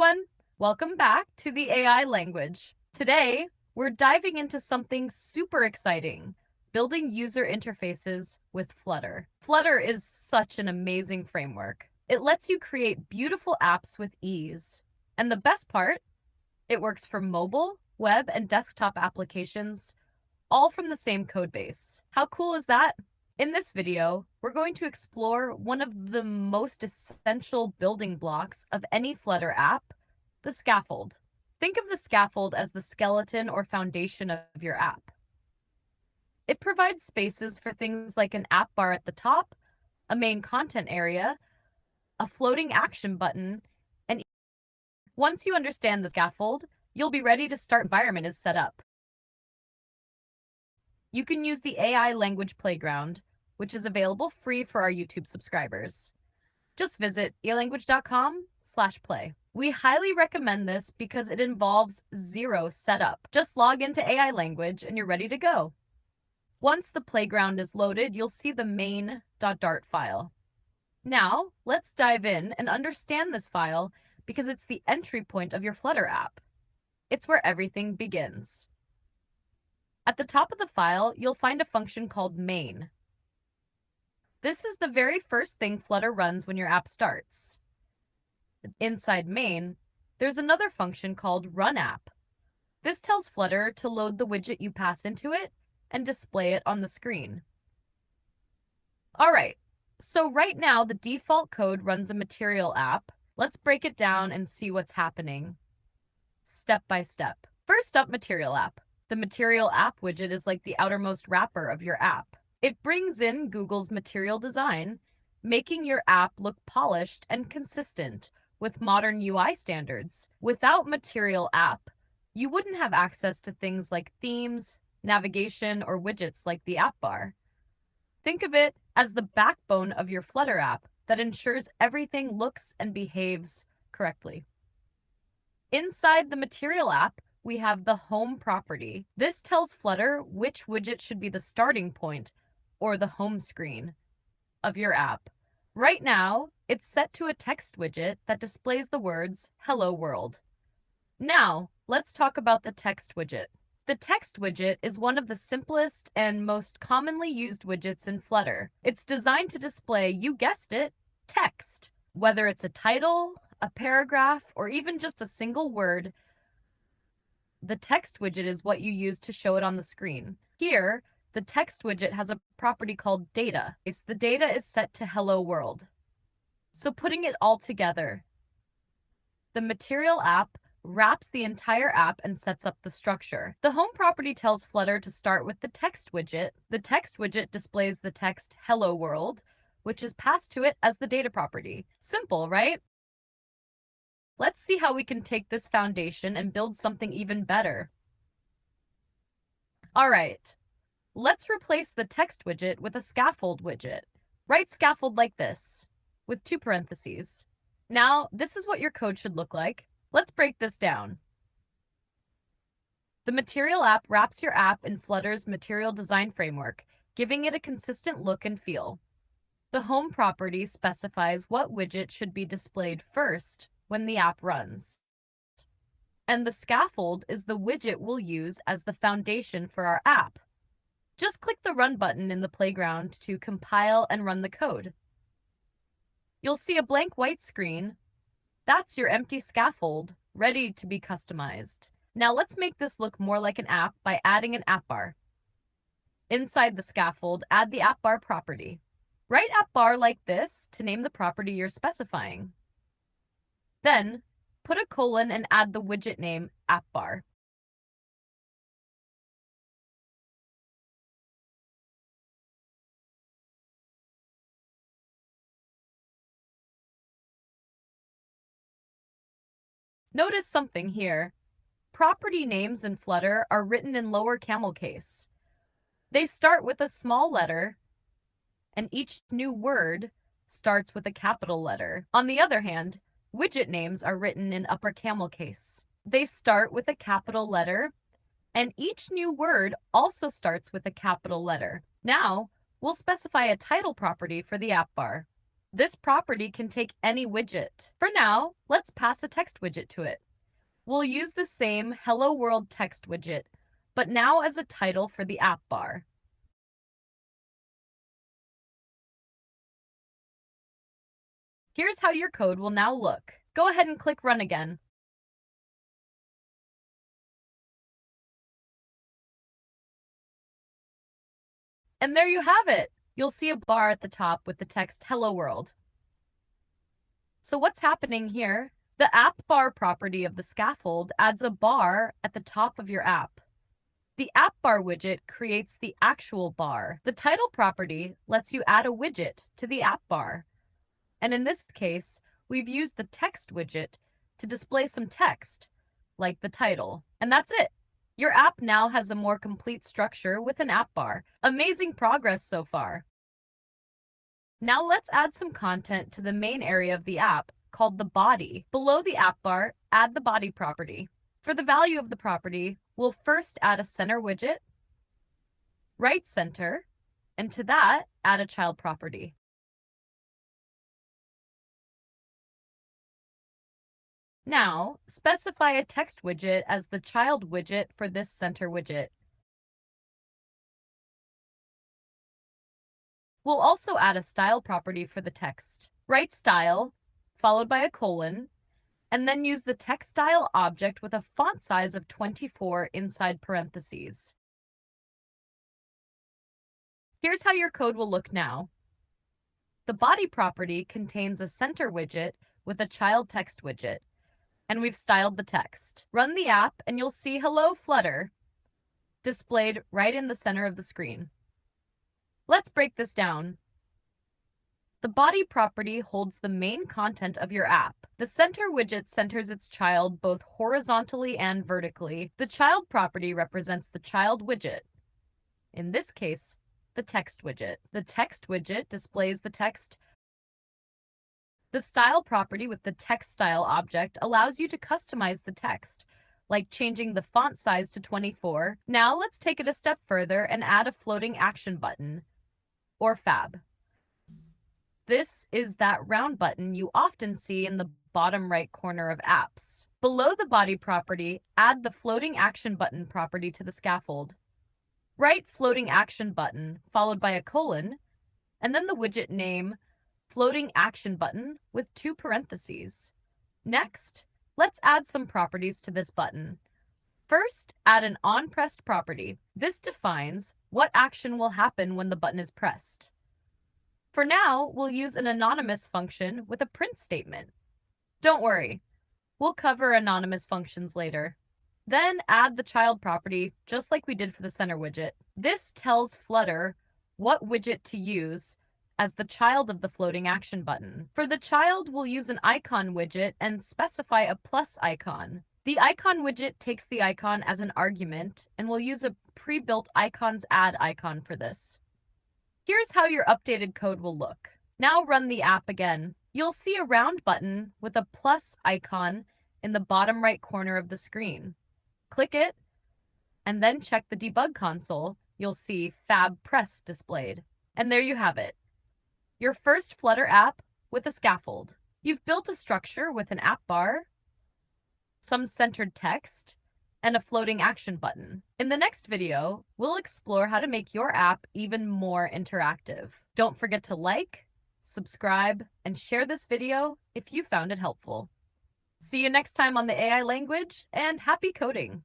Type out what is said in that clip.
everyone! Welcome back to the AI language. Today, we're diving into something super exciting, building user interfaces with Flutter. Flutter is such an amazing framework. It lets you create beautiful apps with ease. And the best part, it works for mobile, web, and desktop applications, all from the same codebase. How cool is that? In this video, we're going to explore one of the most essential building blocks of any Flutter app, the scaffold. Think of the scaffold as the skeleton or foundation of your app. It provides spaces for things like an app bar at the top, a main content area, a floating action button, and once you understand the scaffold, you'll be ready to start. Environment is set up. You can use the AI language playground, which is available free for our YouTube subscribers. Just visit TheAILanguage.com/play. We highly recommend this because it involves zero setup. Just log into AI language and you're ready to go. Once the playground is loaded, you'll see the main.dart file. Now, let's dive in and understand this file because it's the entry point of your Flutter app. It's where everything begins. At the top of the file, you'll find a function called main. This is the very first thing Flutter runs when your app starts. Inside main, there's another function called runApp. This tells Flutter to load the widget you pass into it and display it on the screen. All right, so right now the default code runs a MaterialApp. Let's break it down and see what's happening step by step. First up, MaterialApp. The MaterialApp widget is like the outermost wrapper of your app. It brings in Google's material design, making your app look polished and consistent with modern UI standards. Without MaterialApp, you wouldn't have access to things like themes, navigation, or widgets like the AppBar. Think of it as the backbone of your Flutter app that ensures everything looks and behaves correctly. Inside the MaterialApp, we have the home property. This tells Flutter which widget should be the starting point or the home screen of your app. Right now, it's set to a text widget that displays the words "Hello World." Now, let's talk about the text widget. The text widget is one of the simplest and most commonly used widgets in Flutter. It's designed to display, you guessed it, text. Whether it's a title, a paragraph, or even just a single word, the text widget is what you use to show it on the screen. Here, the text widget has a property called data. The data is set to Hello World. So putting it all together, the MaterialApp wraps the entire app and sets up the structure. The home property tells Flutter to start with the text widget. The text widget displays the text Hello World, which is passed to it as the data property. Simple, right? Let's see how we can take this foundation and build something even better. All right, let's replace the text widget with a scaffold widget. Write scaffold like this, with 2 parentheses. Now, this is what your code should look like. Let's break this down. The MaterialApp wraps your app in Flutter's material design framework, giving it a consistent look and feel. The home property specifies what widget should be displayed first when the app runs. And the scaffold is the widget we'll use as the foundation for our app. Just click the Run button in the playground to compile and run the code. You'll see a blank white screen. That's your empty scaffold, ready to be customized. Now let's make this look more like an app by adding an AppBar. Inside the scaffold, add the AppBar property. Write AppBar like this to name the property you're specifying. Then, put a colon and add the widget name AppBar. Notice something here. Property names in Flutter are written in lower camel case. They start with a small letter, and each new word starts with a capital letter. On the other hand, widget names are written in upper camel case. They start with a capital letter, and each new word also starts with a capital letter. Now, we'll specify a title property for the AppBar. This property can take any widget. For now, let's pass a text widget to it. We'll use the same Hello World text widget, but now as a title for the app bar. Here's how your code will now look. Go ahead and click Run again. And there you have it. You'll see a bar at the top with the text Hello World. So what's happening here? The AppBar property of the scaffold adds a bar at the top of your app. The AppBar widget creates the actual bar. The title property lets you add a widget to the app bar. And in this case, we've used the text widget to display some text, like the title. And that's it. Your app now has a more complete structure with an app bar. Amazing progress so far. Now let's add some content to the main area of the app called the body. Below the app bar, add the body property. For the value of the property, we'll first add a center widget, right center, and to that, add a child property. Now, specify a text widget as the child widget for this center widget. We'll also add a style property for the text. Write style, followed by a colon, and then use the TextStyle object with a font size of 24 inside parentheses. Here's how your code will look now. The body property contains a center widget with a child text widget, and we've styled the text. Run the app and you'll see Hello Flutter displayed right in the center of the screen. Let's break this down. The body property holds the main content of your app. The center widget centers its child both horizontally and vertically. The child property represents the child widget. In this case, the text widget. The text widget displays the text. The style property with the TextStyle object allows you to customize the text, like changing the font size to 24. Now let's take it a step further and add a floating action button, or FAB. This is that round button you often see in the bottom right corner of apps. Below the body property, add the floating action button property to the scaffold. Write floating action button, followed by a colon, and then the widget name, floating action button with 2 parentheses. Next, let's add some properties to this button. First, add an onPressed property. This defines what action will happen when the button is pressed. For now, we'll use an anonymous function with a print statement. Don't worry, we'll cover anonymous functions later. Then add the child property, just like we did for the center widget. This tells Flutter what widget to use as the child of the floating action button. For the child, we'll use an Icon Widget and specify a plus icon. The Icon Widget takes the icon as an argument, and we'll use a pre-built icons add icon for this. Here's how your updated code will look. Now run the app again. You'll see a round button with a plus icon in the bottom right corner of the screen. Click it, and then check the debug console. You'll see Fab Press displayed. And there you have it. Your first Flutter app with a scaffold. You've built a structure with an app bar, some centered text, and a floating action button. In the next video, we'll explore how to make your app even more interactive. Don't forget to like, subscribe, and share this video if you found it helpful. See you next time on the AI language, and happy coding!